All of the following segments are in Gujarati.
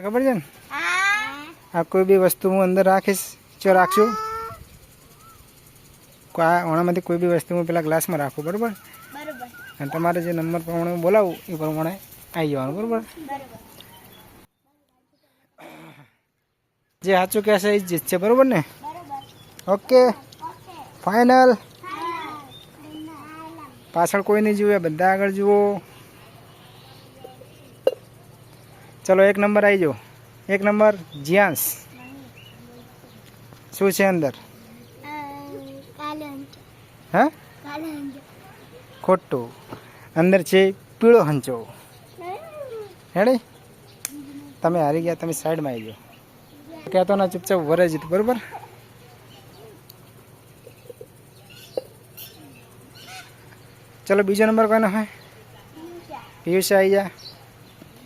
ખબર છે ને આ કોઈ બી વસ્તુ હું અંદર રાખીશ જો રાખશું ઓણામાંથી કોઈ બી વસ્તુ હું પેલા ગ્લાસમાં રાખું બરાબર અને તમારે જે નંબર પ્રમાણે હું બોલાવું એ પ્રમાણે આવી જવાનું બરાબર જે સાચું કહેશે એ જીતશે બરાબર ને ઓકે ફાઇનલ પાછળ કોઈ નહીં જુએ બધા આગળ જુઓ ચલો એક નંબર આવી જાઓ એક નંબર જીયાંશ શું છે અંદર હા ખોટું અંદર છે પીળો હંચો હેડે તમે હારી ગયા તમે સાઈડમાં આવી જાઓ કહેતો ના ચૂપચાપ વરે જ બરાબર ચલો બીજો નંબર કોનો હોય પિયુષ આવી જા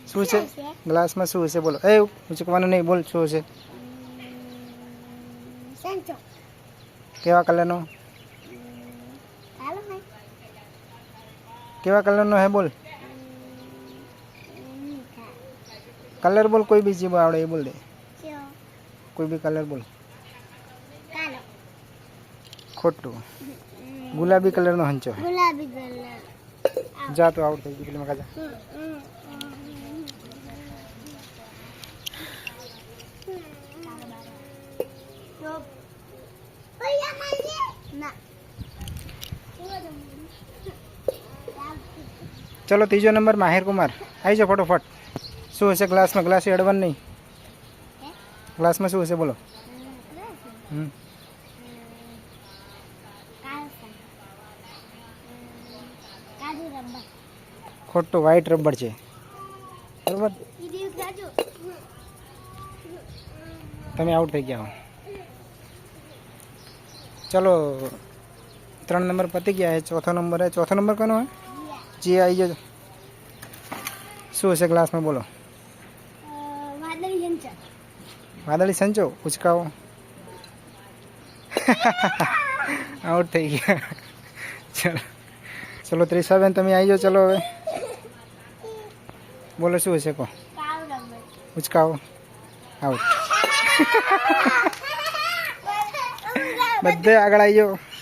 શું છે ગ્લાસમાં શું હશે બોલો એ ઉચકવાનું નહીં બોલ શું હશે કેવા કલરનો કેવા કલરનો હે બોલ કલર બોલ કોઈ બી ચીજ આવડે એ બોલ દે કોઈ બી કલર બોલ ખોટું ગુલાબી કલરનો હંચો ગુલાબી કલર જા તો આઉટ થઈ ગઈ પેલી મકા જા ચલો ત્રીજો નંબર માહિર કુમાર આવી જાઓ ફટોફટ શું હશે ગ્લાસમાં ગ્લાસ એડવાનું નહીં ગ્લાસમાં શું હશે બોલો ખોટું વ્હાઈટ રબર છે બરાબર તમે આઉટ થઈ ગયા હો ચલો 3 નંબર પતી ગયા है चौथा नंबर है चौथा नंबर कौन है जी आई जाओ શું હશે ગ્લાસમાં બોલો વાદળી સંચો ઉચકાવો આઉટ થઈ ગયા ચલો ચલો ત્રિષાબેન તમે આવી જાઓ ચલો હવે બોલો શું હશે કહો ઉચકાવો આઉટ બધે આગળ આવી જાઓ